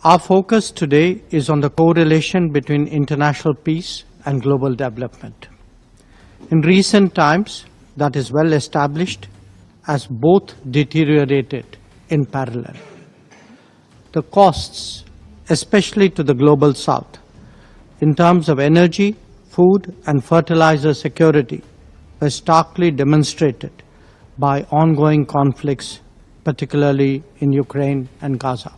Our focus today is on the correlation between international peace and global development. In recent times, that is well established as both deteriorated in parallel. The costs, especially to the global south, in terms of energy, food and fertilizer security, were starkly demonstrated by ongoing conflicts, particularly in Ukraine and Gaza.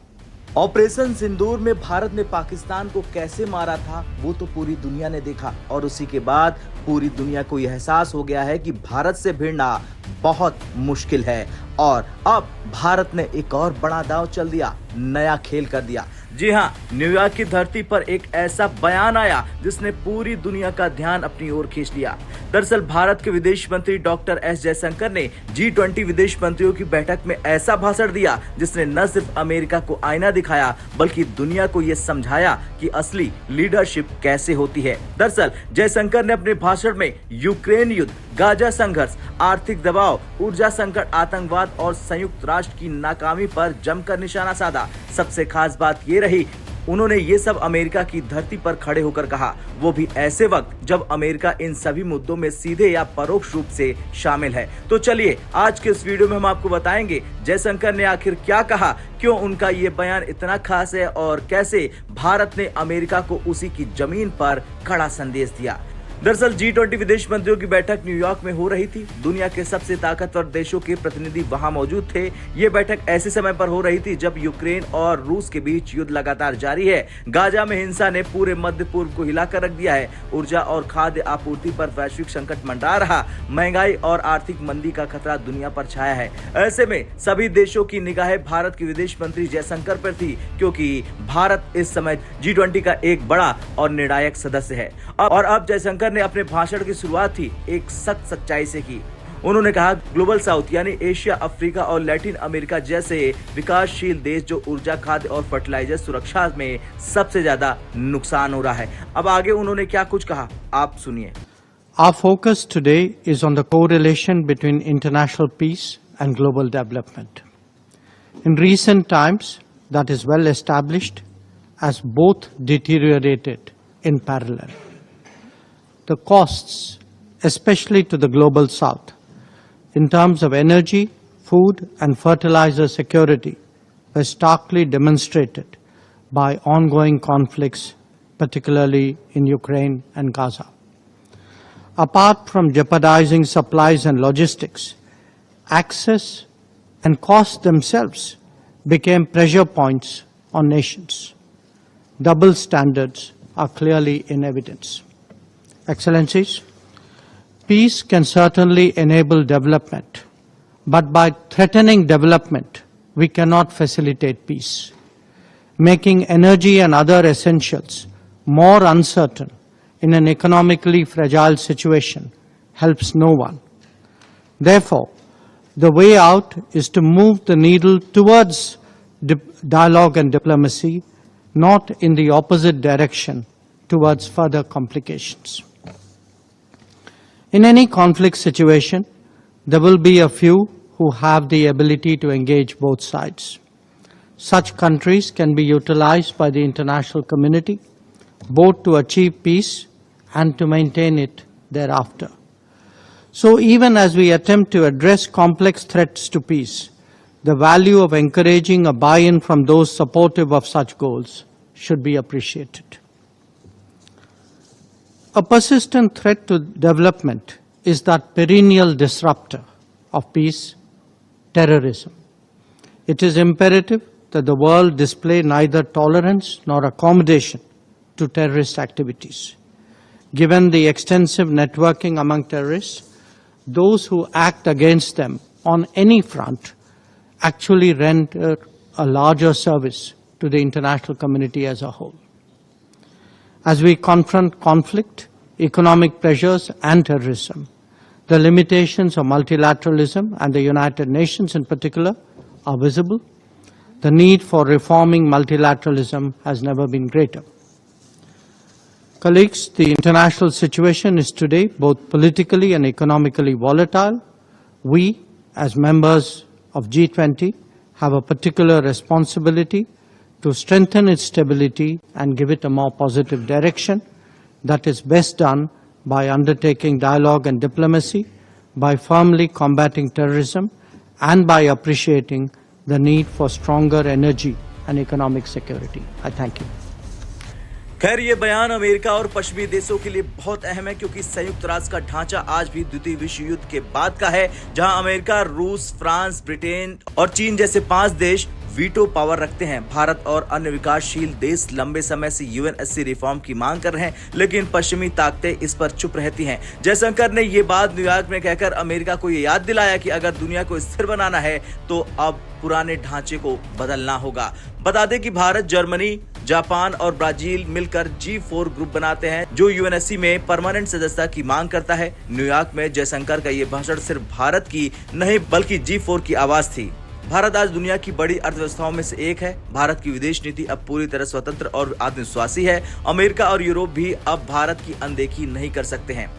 Operation Sindoor में भारत ने पाकिस्तान को कैसे मारा था वो तो पूरी दुनिया ने देखा और उसी के बाद पूरी दुनिया को यह एहसास हो गया है कि भारत से भिड़ना बहुत मुश्किल है और अब भारत ने एक और बड़ा दांव चल दिया, नया खेल कर दिया। जी हाँ, न्यूयॉर्क की धरती पर एक ऐसा बयान आया जिसने पूरी दुनिया का ध्यान अपनी ओर खींच लिया। दरअसल भारत के विदेश मंत्री डॉक्टर एस जयशंकर ने G20 विदेश मंत्रियों की बैठक में ऐसा भाषण दिया जिसने न सिर्फ अमेरिका को आईना दिखाया बल्कि दुनिया को यह समझाया कि असली लीडरशिप कैसे होती है। दरअसल जयशंकर ने अपने भाषण में यूक्रेन युद्ध, गाजा संघर्ष, आर्थिक दबाव, ऊर्जा संकट, आतंकवाद और संयुक्त राष्ट्र की नाकामी पर जमकर निशाना साधा। सबसे खास बात ये रही, उन्होंने ये सब अमेरिका की धरती पर खड़े होकर कहा, वो भी ऐसे वक्त जब अमेरिका इन सभी मुद्दों में सीधे या परोक्ष रूप से शामिल है। तो चलिए आज के इस वीडियो में हम आपको बताएंगे जयशंकर ने आखिर क्या कहा, क्यों उनका ये बयान इतना खास है और कैसे भारत ने अमेरिका को उसी की जमीन पर कड़ा संदेश दिया। दरअसल G20 विदेश मंत्रियों की बैठक न्यूयॉर्क में हो रही थी। दुनिया के सबसे ताकतवर देशों के प्रतिनिधि वहां मौजूद थे। ये बैठक ऐसे समय पर हो रही थी जब यूक्रेन और रूस के बीच युद्ध लगातार जारी है। गाजा में हिंसा ने पूरे मध्य पूर्व को हिलाकर रख दिया है। ऊर्जा और खाद्य आपूर्ति पर वैश्विक संकट मंडरा रहा। महंगाई और आर्थिक मंदी का खतरा दुनिया पर छाया है। ऐसे में सभी देशों की निगाहें भारत के विदेश मंत्री जयशंकर पर थी, क्योंकि भारत इस समय G20 का एक बड़ा और निर्णायक सदस्य है। और अब जयशंकर ने अपने भाषण की शुरुआत ही एक सख्त सच्चाई से की। उन्होंने कहा, ग्लोबल साउथ यानी एशिया, अफ्रीका और लैटिन अमेरिका जैसे विकासशील देश जो ऊर्जा, खाद्य और फर्टिलाइजर सुरक्षा में सबसे ज्यादा नुकसान हो रहा है। अब आगे उन्होंने क्या कुछ कहा, आप सुनिए। Our focus today is on the correlation between international peace and global development. In recent times, that is well established as both deteriorated in parallel. The costs, especially to the global south, in terms of energy, food and fertilizer security, were starkly demonstrated by ongoing conflicts, particularly in Ukraine and Gaza. Apart from jeopardizing supplies and logistics, access and costs themselves became pressure points on nations. Double standards are clearly in evidence. Excellencies, peace can certainly enable development, but by threatening development, we cannot facilitate peace. Making energy and other essentials more uncertain in an economically fragile situation helps no one. Therefore, the way out is to move the needle towards dialogue and diplomacy, not in the opposite direction towards further complications. In any conflict situation, there will be a few who have the ability to engage both sides. Such countries can be utilized by the international community, both to achieve peace and to maintain it thereafter. So even as we attempt to address complex threats to peace, the value of encouraging a buy-in from those supportive of such goals should be appreciated. A persistent threat to development is that perennial disruptor of peace, terrorism. It is imperative that the world display neither tolerance nor accommodation to terrorist activities. Given the extensive networking among terrorists, those who act against them on any front actually render a larger service to the international community as a whole. As we confront conflict, economic pressures and terrorism, the limitations of multilateralism and the United Nations in particular are visible. The need for reforming multilateralism has never been greater. Colleagues, the international situation is today both politically and economically volatile. We, as members of G20, have a particular responsibility to strengthen its stability and give it a more positive direction. That is best done by undertaking dialogue and diplomacy, by firmly combating terrorism, and by appreciating the need for stronger energy and economic security. I thank you. खैर ये बयान America और पश्चिमी देशों के लिए बहुत अहम है क्योंकि संयुक्त राष्ट्र का ढांचा आज भी द्वितीय विश्व युद्ध के बाद का है, जहां अमेरिका, रूस, फ्रांस, ब्रिटेन और चीन जैसे 5 देश वीटो पावर रखते हैं। भारत और अन्य विकासशील देश लंबे समय से यूएनएससी रिफॉर्म की मांग कर रहे हैं, लेकिन पश्चिमी ताकतें इस पर चुप रहती हैं। जयशंकर ने ये बात न्यूयॉर्क में कहकर अमेरिका को ये याद दिलाया कि अगर दुनिया को स्थिर बनाना है तो अब पुराने ढांचे को बदलना होगा। बता दें कि भारत, जर्मनी, जापान और ब्राजील मिलकर G4 ग्रुप बनाते हैं, जो यूएनएससी में परमानेंट सदस्यता की मांग करता है। न्यूयॉर्क में जयशंकर का ये भाषण सिर्फ भारत की नहीं बल्कि G4 की आवाज थी। भारत आज दुनिया की बड़ी अर्थव्यवस्थाओं में से एक है। भारत की विदेश नीति अब पूरी तरह स्वतंत्र और आत्मविश्वासी है। अमेरिका और यूरोप भी अब भारत की अनदेखी नहीं कर सकते हैं।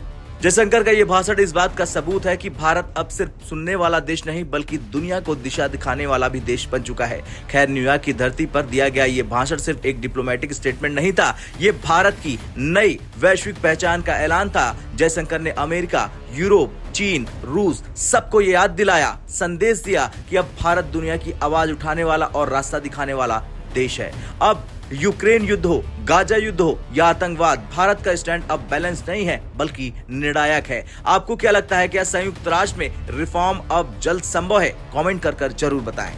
जयशंकर का यह भाषण इस बात का सबूत है कि भारत अब सिर्फ सुनने वाला देश नहीं बल्कि दुनिया को दिशा दिखाने वाला भी देश बन चुका है। खैर, न्यूयॉर्क की धरती पर दिया गया ये भाषण सिर्फ एक डिप्लोमेटिक स्टेटमेंट नहीं था, ये भारत की नई वैश्विक पहचान का ऐलान था। जयशंकर ने अमेरिका, यूरोप, चीन, रूस सबको ये याद दिलाया, संदेश दिया कि अब भारत दुनिया की आवाज उठाने वाला और रास्ता दिखाने वाला देश है। अब यूक्रेन युद्ध हो, गाजा युद्ध हो या आतंकवाद, भारत का स्टैंड अब बैलेंस नहीं है बल्कि निर्णायक है। आपको क्या लगता है, क्या संयुक्त राष्ट्र में रिफॉर्म अब जल्द संभव है? कमेंट कर जरूर बताएं।